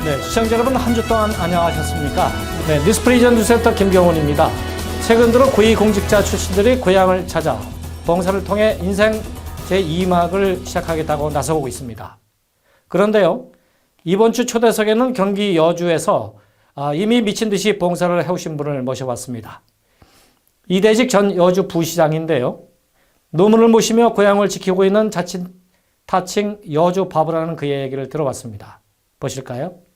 네, 시청자 여러분 한 주 동안 안녕하셨습니까? 네, 뉴스프리전 뉴스센터 김경훈입니다. 최근 들어 고위공직자 출신들이 고향을 찾아 봉사를 통해 인생 제2막을 시작하겠다고 나서고 있습니다. 그런데요, 이번 주 초대석에는 경기 여주에서 이미 미친 듯이 봉사를 해오신 분을 모셔봤습니다. 이대직 전 여주 부시장인데요. 노문을 모시며 고향을 지키고 있는 자칭 여주 바보라는 그의 얘기를 들어봤습니다. 보실까요?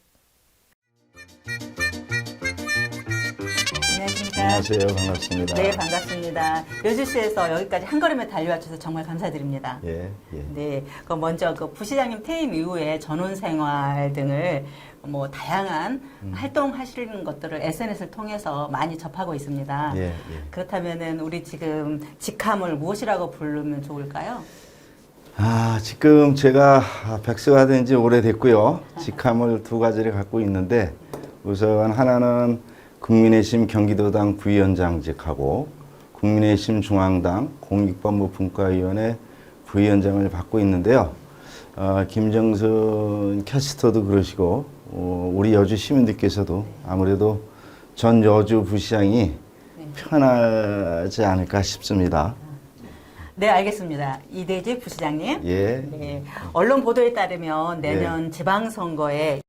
안녕하세요. 반갑습니다. 네, 반갑습니다. 여주시에서 여기까지 한 걸음에 달려와 주셔서 정말 감사드립니다. 예. 네, 그럼 먼저 그 부시장님 퇴임 이후에 전원 생활 등을 뭐 다양한 활동하시는 것들을 SNS를 통해서 많이 접하고 있습니다. 예. 그렇다면은 우리 지금 직함을 무엇이라고 부르면 좋을까요? 지금 제가 백수가 된 지 오래됐고요. 직함을 두 가지를 갖고 있는데 우선 하나는 국민의힘 경기도당 부위원장직하고 국민의힘 중앙당 공익법무분과위원회 부위원장을 맡고 있는데요. 김정선 캐스터도 그러시고 우리 여주 시민들께서도 아무래도 전 여주 부시장이 편하지 않을까 싶습니다. 네, 알겠습니다. 이대직 부시장님. 예. 네, 언론 보도에 따르면 내년 지방선거에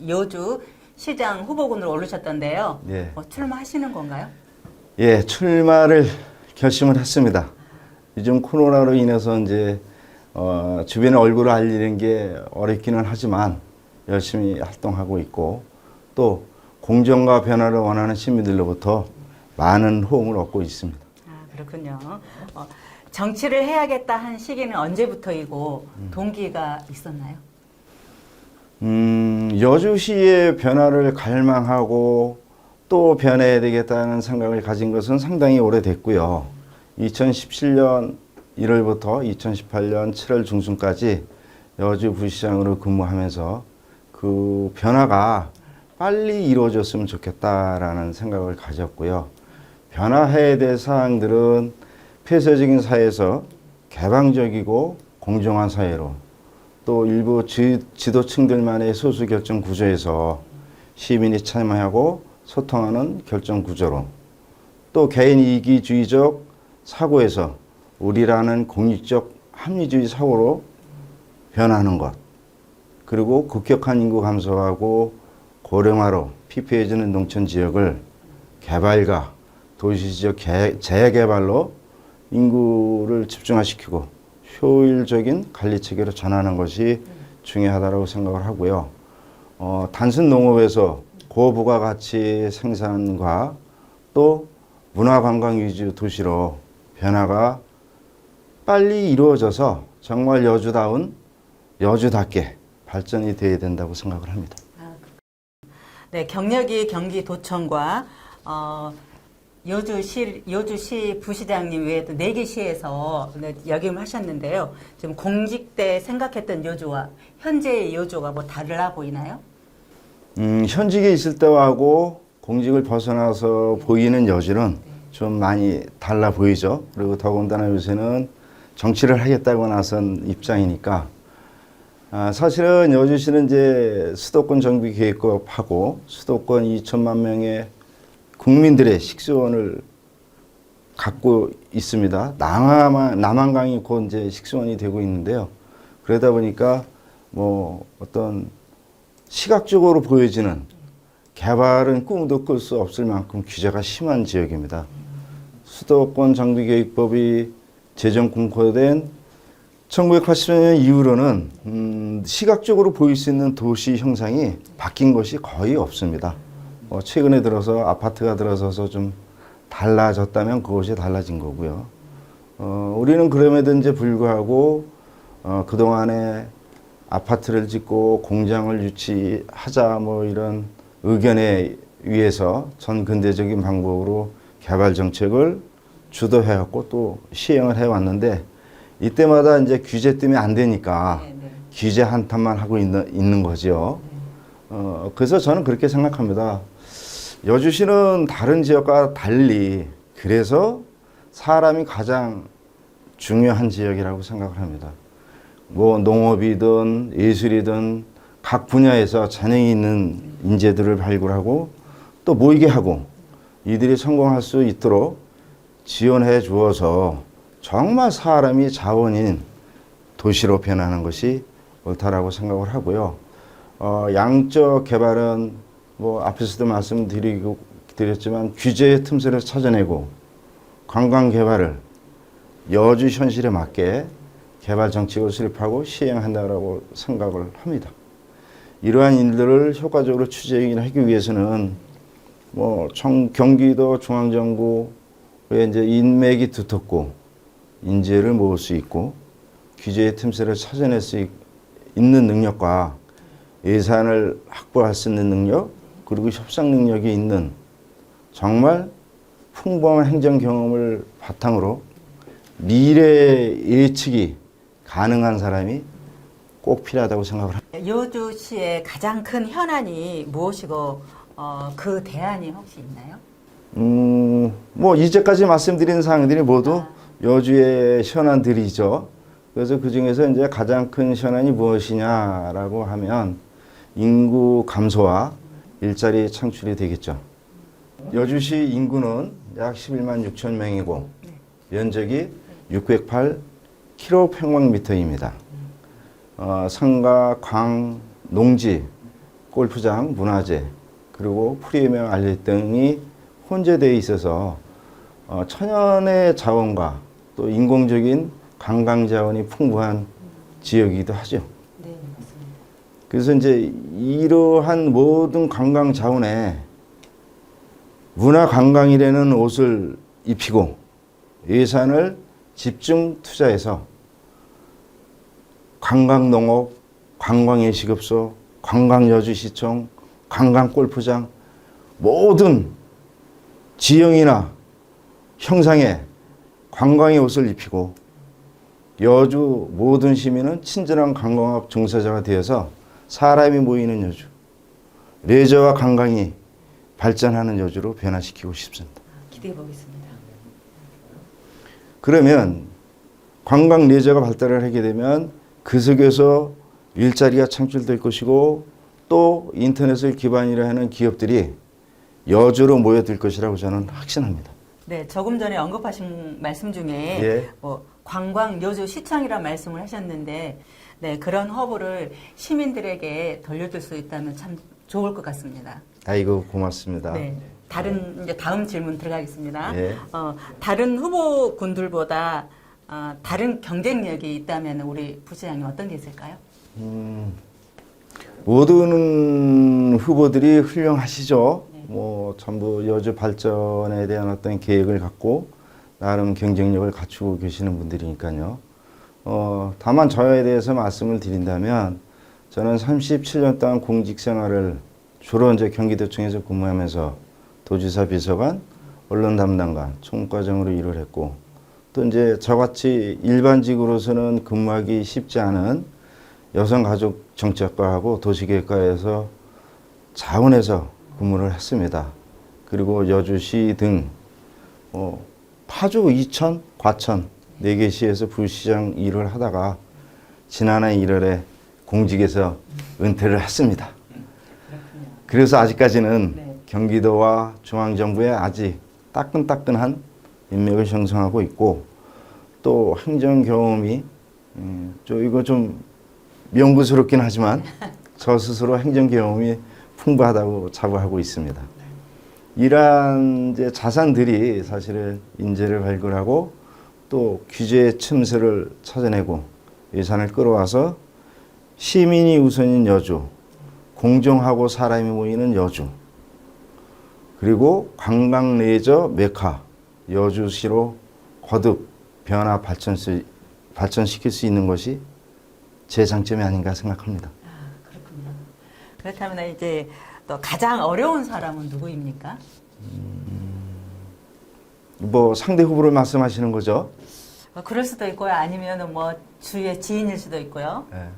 여주 시장 후보군으로 오르셨던데요. 예. 출마하시는 건가요? 예, 출마를 결심을 했습니다. 요즘 코로나로 인해서 이제 주변에 얼굴을 알리는 게 어렵기는 하지만 열심히 활동하고 있고 또 공정과 변화를 원하는 시민들로부터 많은 호응을 얻고 있습니다. 그렇군요. 정치를 해야겠다 한 시기는 언제부터이고 동기가 있었나요? 여주시의 변화를 갈망하고 또 변해야 되겠다는 생각을 가진 것은 상당히 오래됐고요. 2017년 1월부터 2018년 7월 중순까지 여주 부시장으로 근무하면서 그 변화가 빨리 이루어졌으면 좋겠다라는 생각을 가졌고요. 변화해야 될 사항들은 폐쇄적인 사회에서 개방적이고 공정한 사회로 또 일부 지도층들만의 소수결정 구조에서 시민이 참여하고 소통하는 결정 구조로 또 개인 이기주의적 사고에서 우리라는 공익적 합리주의 사고로 변하는 것 그리고 급격한 인구 감소하고 고령화로 피폐해지는 농촌 지역을 개발과 도시지역 재개발로 인구를 집중화시키고 효율적인 관리체계로 전환하는 것이 중요하다고 생각을 하고요. 단순 농업에서 고부가가치 생산과 또 문화관광 위주 도시로 변화가 빨리 이루어져서 정말 여주답게 발전이 되어야 된다고 생각을 합니다. 네, 경력이 경기도청과 여주시 부시장님 외에도 4개 시에서 역임을 하셨는데요. 지금 공직 때 생각했던 여주와 현재의 여주가 뭐 달라 보이나요? 현직에 있을 때하고 공직을 벗어나서 보이는 여주는 좀 많이 달라 보이죠. 그리고 더군다나 요새는 정치를 하겠다고 나선 입장이니까 사실은 여주시는 이제 수도권 정비 계획업하고 수도권 2천만 명의 국민들의 식수원을 갖고 있습니다. 남한강이 곧 이제 식수원이 되고 있는데요. 그러다 보니까 뭐 어떤 시각적으로 보여지는 개발은 꿈도 꿀 수 없을 만큼 규제가 심한 지역입니다. 수도권 정비계획법이 제정 공포된 1980년 이후로는 시각적으로 보일 수 있는 도시 형상이 바뀐 것이 거의 없습니다. 최근에 들어서 아파트가 들어서서 좀 달라졌다면 그것이 달라진 거고요. 우리는 그럼에도 불구하고 그동안에 아파트를 짓고 공장을 유치하자 뭐 이런 의견에 의해서 전 근대적인 방법으로 개발 정책을 주도해왔고 또 시행을 해왔는데 이때마다 이제 규제 때문에 안 되니까 규제 한탄만 하고 있는 거죠. 그래서 저는 그렇게 생각합니다. 여주시는 다른 지역과 달리 그래서 사람이 가장 중요한 지역이라고 생각을 합니다. 뭐 농업이든 예술이든 각 분야에서 재능이 있는 인재들을 발굴하고 또 모이게 하고 이들이 성공할 수 있도록 지원해 주어서 정말 사람이 자원인 도시로 변하는 것이 옳다라고 생각을 하고요. 양적 개발은 뭐 앞에서도 말씀드렸지만 규제의 틈새를 찾아내고 관광 개발을 여주 현실에 맞게 개발 정책을 수립하고 시행한다고 생각을 합니다. 이러한 일들을 효과적으로 추진하기 위해서는 뭐 경기도 중앙정부의 이제 인맥이 두텁고 인재를 모을 수 있고 규제의 틈새를 찾아낼 수 있는 능력과 예산을 확보할 수 있는 능력 그리고 협상 능력이 있는 정말 풍부한 행정 경험을 바탕으로 미래 예측이 가능한 사람이 꼭 필요하다고 생각을 합니다. 여주시의 가장 큰 현안이 무엇이고 그 대안이 혹시 있나요? 뭐 이제까지 말씀드린 사항들이 모두 여주의 현안들이죠. 그래서 그 중에서 이제 가장 큰 현안이 무엇이냐라고 하면 인구 감소와 일자리 창출이 되겠죠. 여주시 인구는 약 11만 6천 명이고 면적이 608 km²입니다. 상가, 광, 농지, 골프장, 문화재, 그리고 프리미엄 알렛 등이 혼재되어 있어서 천연의 자원과 또 인공적인 관광 자원이 풍부한 지역이기도 하죠. 네, 맞습니다. 그래서 이제 이러한 모든 관광 자원에 문화 관광이라는 옷을 입히고 예산을 집중 투자해서 관광농업, 관광예식업소, 관광여주시청, 관광골프장 모든 지형이나 형상에 관광의 옷을 입히고 여주 모든 시민은 친절한 관광업 종사자가 되어서 사람이 모이는 여주, 레저와 관광이 발전하는 여주로 변화시키고 싶습니다. 기대해 보겠습니다. 그러면 관광 레저가 발달을 하게 되면 그 속에서 일자리가 창출될 것이고 또 인터넷을 기반으로 하는 기업들이 여주로 모여들 것이라고 저는 확신합니다. 네, 조금 전에 언급하신 말씀 중에 예. 관광 여주 시청이라는 말씀을 하셨는데 네, 그런 허브를 시민들에게 돌려줄 수 있다면 참 좋을 것 같습니다. 아이고 고맙습니다. 네. 이제 다음 질문 들어가겠습니다. 예. 다른 후보군들보다 다른 경쟁력이 있다면 우리 부시장님 어떤 게 있을까요? 모든 후보들이 훌륭하시죠. 네. 뭐 전부 여주 발전에 대한 어떤 계획을 갖고 나름 경쟁력을 갖추고 계시는 분들이니까요. 다만 저에 대해서 말씀을 드린다면 저는 37년 동안 공직 생활을 주로 이제 경기도청에서 근무하면서 도지사 비서관, 언론 담당관, 총과정으로 일을 했고 또 이제 저같이 일반직으로서는 근무하기 쉽지 않은 여성가족정책과하고 도시계획과에서 자원해서 근무를 했습니다. 그리고 여주시 등 파주, 이천, 과천 4개 시에서 부시장 일을 하다가 지난해 1월에 공직에서 은퇴를 했습니다. 그래서 아직까지는 네. 경기도와 중앙정부에 아직 따끈따끈한 인맥을 형성하고 있고 또 행정 경험이 이거 좀 명구스럽긴 하지만 저 스스로 행정 경험이 풍부하다고 자부하고 있습니다. 이러한 이제 자산들이 사실은 인재를 발굴하고 또 규제의 틈새를 찾아내고 예산을 끌어와서 시민이 우선인 여주, 공정하고 사람이 모이는 여주, 그리고 관광 레저 메카 여주시로 거듭 변화 발전시킬 수 있는 것이 제 장점이 아닌가 생각합니다. 그렇군요. 그렇다면 이제 또 가장 어려운 사람은 누구입니까? 뭐 상대 후보를 말씀하시는 거죠? 그럴 수도 있고요. 아니면 뭐 주위의 지인일 수도 있고요. 네.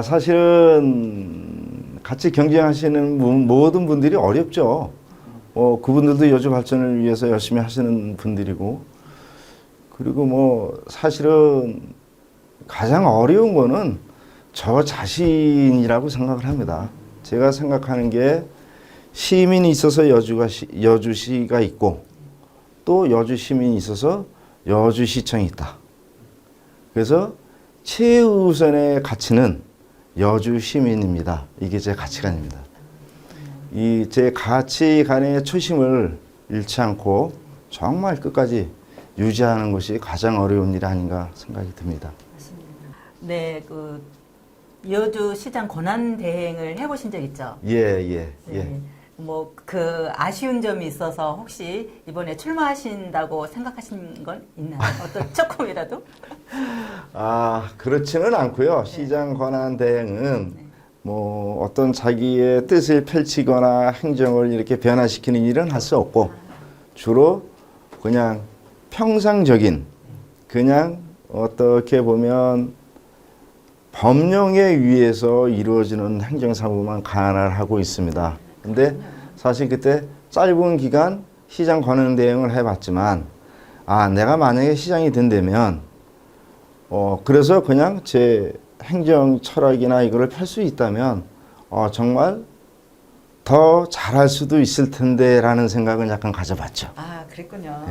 사실은 같이 경쟁하시는 모든 분들이 어렵죠. 그분들도 여주 발전을 위해서 열심히 하시는 분들이고, 그리고 뭐 사실은 가장 어려운 거는 저 자신이라고 생각을 합니다. 제가 생각하는 게 시민이 있어서 여주시가 있고 또 여주 시민이 있어서 여주시청이 있다. 그래서 최우선의 가치는 여주 시민입니다. 이게 제 가치관입니다. 이 제 가치관의 초심을 잃지 않고 정말 끝까지 유지하는 것이 가장 어려운 일 아닌가 생각이 듭니다. 네, 그 여주시장 권한 대행을 해보신 적 있죠? 예. 뭐 그 아쉬운 점이 있어서 혹시 이번에 출마하신다고 생각하신 건 있나요? 어떤 조금이라도? 그렇지는 않고요. 시장 권한 대행은 뭐 어떤 자기의 뜻을 펼치거나 행정을 이렇게 변화시키는 일은 할 수 없고 주로 그냥 평상적인 그냥 어떻게 보면 법령에 의해서 이루어지는 행정사무만 관할하고 있습니다. 근데 사실 그때 짧은 기간 시장 권한 대행을 해봤지만 내가 만약에 시장이 된다면 그래서 그냥 제 행정 철학이나 이거를 펼 수 있다면 정말 더 잘할 수도 있을 텐데라는 생각은 약간 가져봤죠. 그랬군요.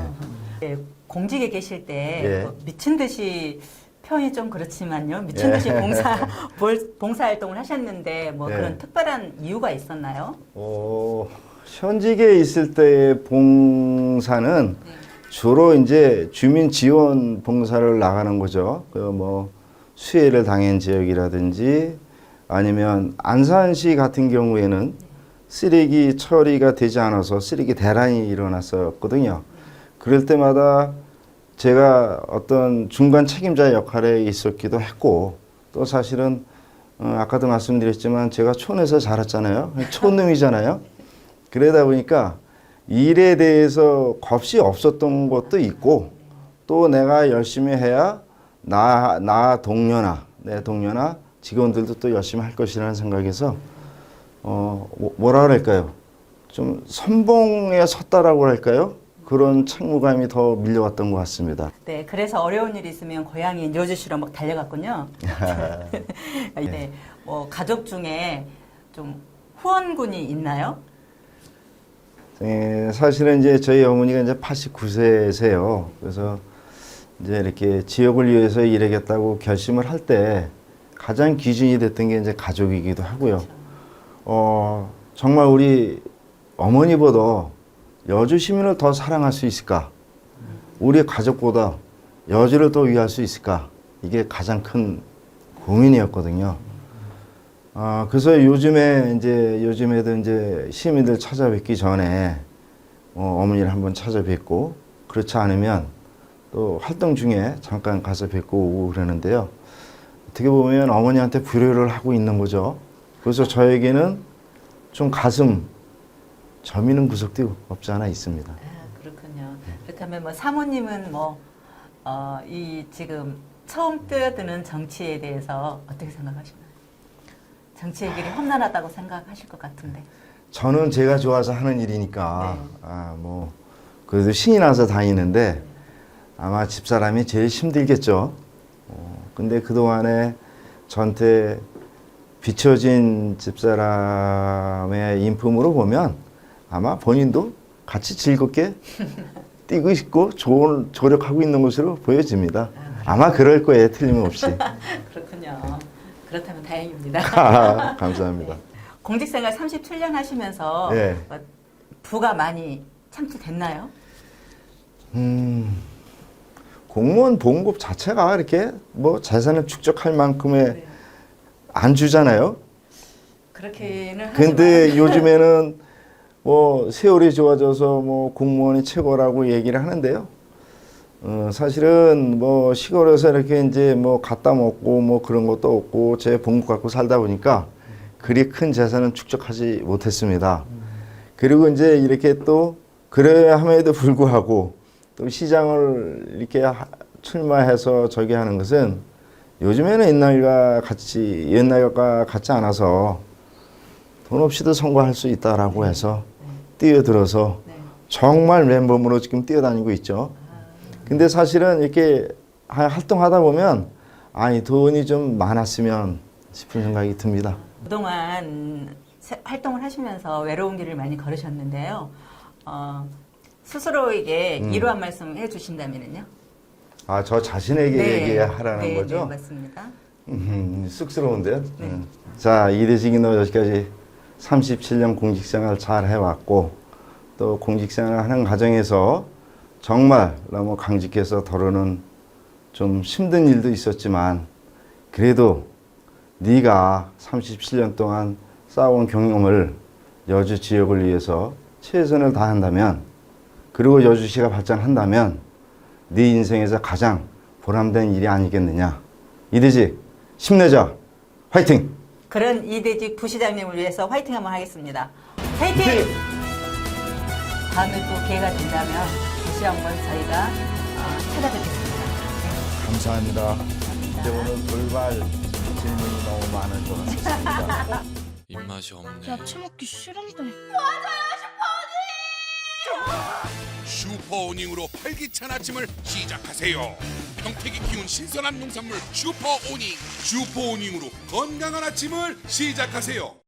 네, 공직에 계실 때 예. 미친 듯이 표현이 좀 그렇지만요. 미친 듯이 봉사 활동을 하셨는데 뭐 예. 그런 특별한 이유가 있었나요? 현직에 있을 때의 봉사는 주로 이제 주민 지원 봉사를 나가는 거죠. 그 뭐 수해를 당한 지역이라든지 아니면 안산시 같은 경우에는 쓰레기 처리가 되지 않아서 쓰레기 대란이 일어났었거든요. 그럴 때마다 제가 어떤 중간 책임자 역할에 있었기도 했고 또 사실은 아까도 말씀드렸지만 제가 촌에서 자랐잖아요. 촌놈이잖아요. 그러다 보니까 일에 대해서 겁이 없었던 것도 있고 또 내가 열심히 해야 내 동료나 직원들도 또 열심히 할 것이라는 생각에서 뭐라 그럴까요? 좀 선봉에 섰다라고 할까요? 그런 책무감이 더 밀려왔던 것 같습니다. 네, 그래서 어려운 일이 있으면 고향인 여주시로 막 달려갔군요. 네, 뭐 가족 중에 좀 후원군이 있나요? 사실은 이제 저희 어머니가 이제 89세세요. 그래서 이제 이렇게 지역을 위해서 일하겠다고 결심을 할 때 가장 기준이 됐던 게 이제 가족이기도 하고요. 정말 우리 어머니보다 여주 시민을 더 사랑할 수 있을까? 우리 가족보다 여주를 더 위할 수 있을까? 이게 가장 큰 고민이었거든요. 그래서 요즘에도 이제 시민들 찾아뵙기 전에 어머니를 한번 찾아뵙고 그렇지 않으면 또 활동 중에 잠깐 가서 뵙고 오고 그러는데요. 어떻게 보면 어머니한테 불효를 하고 있는 거죠. 그래서 저에게는 좀 가슴 저미는 구석도 없지 않아 있습니다. 그렇군요. 그렇다면 뭐 사모님은 이 지금 처음 뛰어드는 정치에 대해서 어떻게 생각하시나요? 정치의 길이 험난하다고 생각하실 것 같은데. 저는 제가 좋아서 하는 일이니까 그래도 신이 나서 다니는데 아마 집사람이 제일 힘들겠죠. 근데 그동안에 저한테 비춰진 집사람의 인품으로 보면 아마 본인도 같이 즐겁게 뛰고 있고 좋은 조력하고 있는 것으로 보여집니다. 아마 그럴 거예요. 틀림없이. 그렇군요. 그렇다면 다행입니다. 감사합니다. 네. 공직생활 37년 하시면서 네. 부가 많이 창출됐나요? 공무원 봉급 자체가 이렇게 뭐 재산을 축적할 만큼의 안 주잖아요. 그렇게는 하지만. 근데 요즘에는 뭐 세월이 좋아져서 뭐 공무원이 최고라고 얘기를 하는데요. 사실은 뭐 시골에서 이렇게 이제 뭐 갖다 먹고 뭐 그런 것도 없고 제 봉급 갖고 살다 보니까 그리 큰 재산은 축적하지 못했습니다. 그리고 이제 이렇게 또 그래야 함에도 불구하고 또 시장을 이렇게 출마해서 저기 하는 것은 요즘에는 옛날과 같지 않아서 돈 없이도 선거할 수 있다라고 해서 뛰어들어서 정말 맨몸으로 지금 뛰어다니고 있죠. 근데 사실은 이렇게 활동하다 보면 돈이 좀 많았으면 싶은 생각이 듭니다. 그동안 활동을 하시면서 외로운 길을 많이 걸으셨는데요. 스스로에게 위로한 말씀 해주신다면요? 아, 저 자신에게 얘기하라는 네, 거죠? 네, 맞습니다. 쑥스러운데요? 네. 자, 이대식이 너 여기까지 37년 공직생활 잘 해왔고, 또 공직생활 하는 과정에서 정말 너무 강직해서 더러는 좀 힘든 일도 있었지만, 그래도 네가 37년 동안 쌓아온 경험을 여주 지역을 위해서 최선을 다한다면, 그리고 여주시가 발전한다면 네 인생에서 가장 보람된 일이 아니겠느냐. 이대식 힘내자. 화이팅! 그런 이대직 부시장님을 위해서 화이팅 한번 하겠습니다. 화이팅! 다음에 또 기회가 된다면 다시 한번 저희가 찾아뵙겠습니다. 감사합니다. 근데 오늘 돌발 질문이 너무 많은 것 같습니다. 입맛이 없네. 야채 먹기 싫은데. 슈퍼오닝으로 활기찬 아침을 시작하세요. 평택이 키운 신선한 농산물 슈퍼오닝. 슈퍼오닝으로 건강한 아침을 시작하세요.